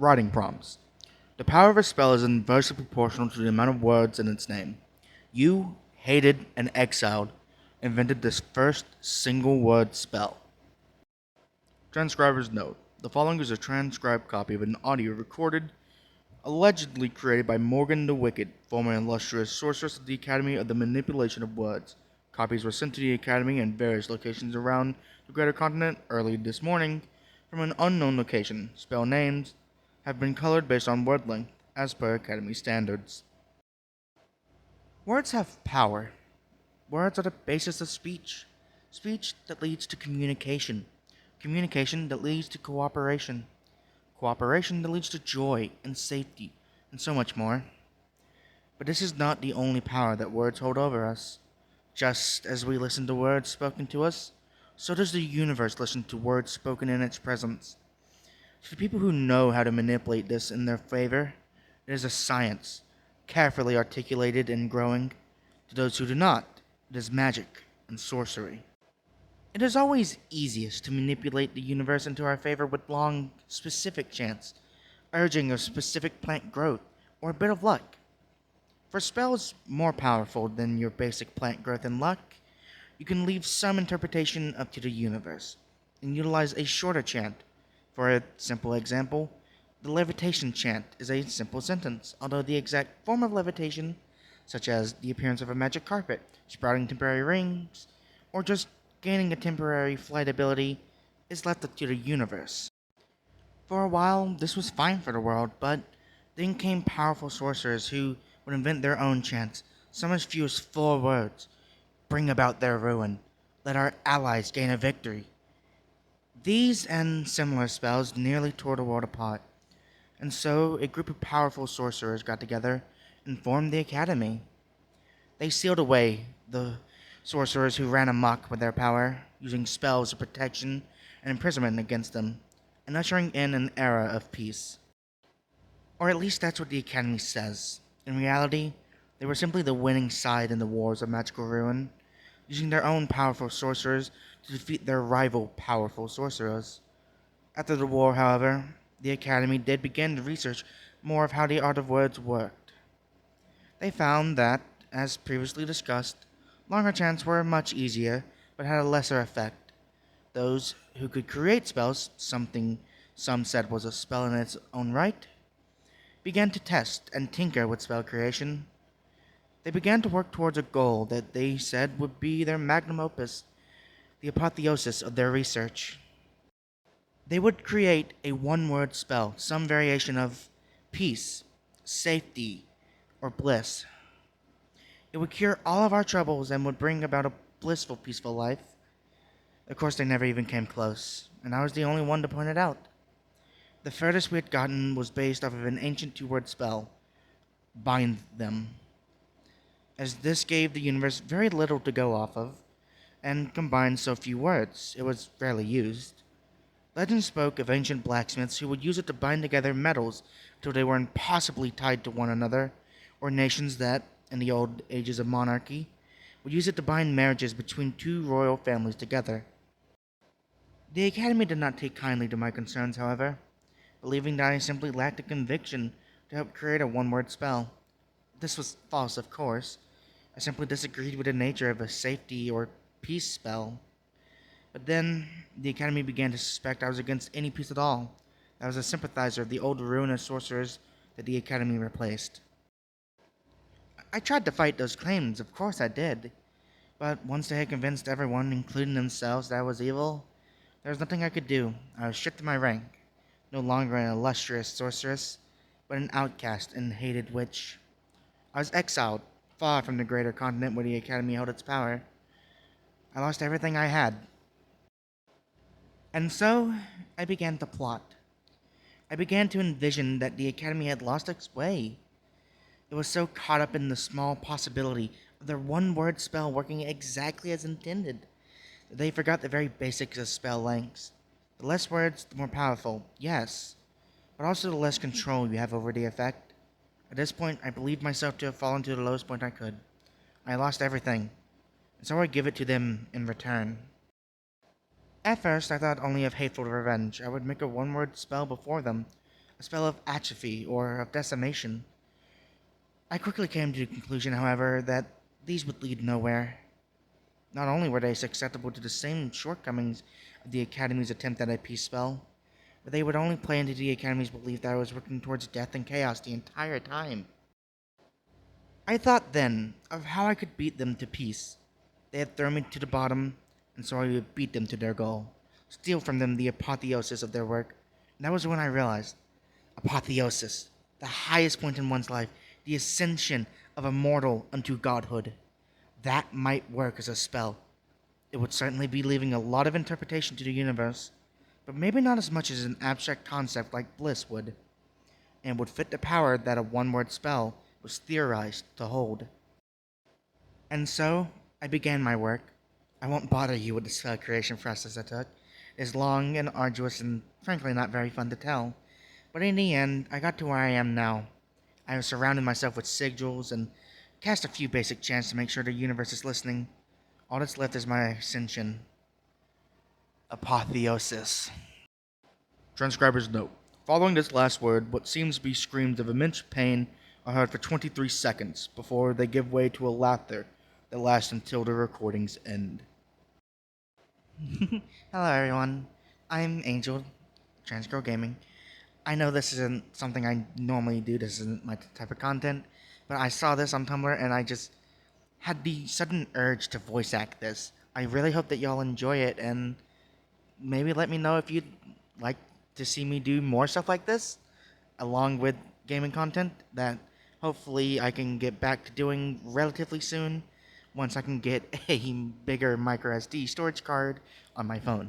Writing prompts. The power of a spell is inversely proportional to the amount of words in its name. You, hated and exiled, invented this first single word spell. Transcriber's note. The following is a transcribed copy of an audio recorded, allegedly created by Morgan the Wicked, former illustrious sorceress of the Academy of the Manipulation of Words. Copies were sent to the Academy in various locations around the greater continent early this morning from an unknown location. Spell names have been colored based on word length, as per Academy standards. Words have power. Words are the basis of speech. Speech that leads to communication. Communication that leads to cooperation. Cooperation that leads to joy and safety, and so much more. But this is not the only power that words hold over us. Just as we listen to words spoken to us, so does the universe listen to words spoken in its presence. To the people who know how to manipulate this in their favor, it is a science, carefully articulated and growing. To those who do not, it is magic and sorcery. It is always easiest to manipulate the universe into our favor with long, specific chants, urging of specific plant growth, or a bit of luck. For spells more powerful than your basic plant growth and luck, you can leave some interpretation up to the universe, and utilize a shorter chant. For a simple example, the levitation chant is a simple sentence, although the exact form of levitation, such as the appearance of a magic carpet, sprouting temporary rings, or just gaining a temporary flight ability, is left up to the universe. For a while, this was fine for the world, but then came powerful sorcerers who would invent their own chants, some as few as 4 words, bring about their ruin, let our allies gain a victory. These and similar spells nearly tore the world apart, and so a group of powerful sorcerers got together and formed the Academy. They sealed away the sorcerers who ran amok with their power, using spells of protection and imprisonment against them, and ushering in an era of peace. Or at least that's what the Academy says. In reality, they were simply the winning side in the wars of magical ruin, using their own powerful sorcerers to defeat their rival powerful sorcerers. After the war, however, the Academy did begin to research more of how the art of words worked. They found that, as previously discussed, longer chants were much easier, but had a lesser effect. Those who could create spells, something some said was a spell in its own right, began to test and tinker with spell creation. They began to work towards a goal that they said would be their magnum opus, the apotheosis of their research. They would create a one-word spell, some variation of peace, safety, or bliss. It would cure all of our troubles and would bring about a blissful, peaceful life. Of course, they never even came close, and I was the only one to point it out. The furthest we had gotten was based off of an ancient 2-word spell, bind them, as this gave the universe very little to go off of, and combined so few words, it was rarely used. Legend spoke of ancient blacksmiths who would use it to bind together metals till they were impossibly tied to one another, or nations that, in the old ages of monarchy, would use it to bind marriages between 2 royal families together. The Academy did not take kindly to my concerns, however, believing that I simply lacked the conviction to help create a one-word spell. This was false, of course. I simply disagreed with the nature of a safety or peace spell. But then, the Academy began to suspect I was against any peace at all. I was a sympathizer of the old ruinous sorcerers that the Academy replaced. I tried to fight those claims, of course I did. But once they had convinced everyone, including themselves, that I was evil, there was nothing I could do. I was stripped of my rank. No longer an illustrious sorceress, but an outcast and hated witch. I was exiled, far from the greater continent where the Academy held its power. I lost everything I had. And so, I began to plot. I began to envision that the Academy had lost its way. It was so caught up in the small possibility of their one-word spell working exactly as intended that they forgot the very basics of spell lengths. The less words, the more powerful, yes, but also the less control you have over the effect. At this point, I believed myself to have fallen to the lowest point I could. I lost everything, and so I give it to them in return. At first, I thought only of hateful revenge. I would make a one-word spell before them, a spell of atrophy or of decimation. I quickly came to the conclusion, however, that these would lead nowhere. Not only were they susceptible to the same shortcomings of the Academy's attempt at a peace spell, but they would only play into the Academy's belief that I was working towards death and chaos the entire time. I thought then of how I could beat them to peace. They had thrown me to the bottom, and so I would beat them to their goal, steal from them the apotheosis of their work. And that was when I realized apotheosis, the highest point in one's life, the ascension of a mortal unto godhood. That might work as a spell. It would certainly be leaving a lot of interpretation to the universe, but maybe not as much as an abstract concept like bliss would, and would fit the power that a one-word spell was theorized to hold. And so, I began my work. I won't bother you with the spell creation process I took. It is long and arduous and frankly not very fun to tell, but in the end, I got to where I am now. I have surrounded myself with sigils and cast a few basic chants to make sure the universe is listening. All that's left is my ascension. Apotheosis. Transcriber's note. Following this last word, what seems to be screams of immense pain are heard for 23 seconds before they give way to a laughter that lasts until the recordings end. Hello everyone, I'm Angel, Transgirl Gaming. I know this isn't something I normally do, this isn't my type of content, but I saw this on Tumblr and I just had the sudden urge to voice act this. I really hope that y'all enjoy it and maybe let me know if you'd like to see me do more stuff like this, along with gaming content that hopefully I can get back to doing relatively soon once I can get a bigger micro SD storage card on my phone.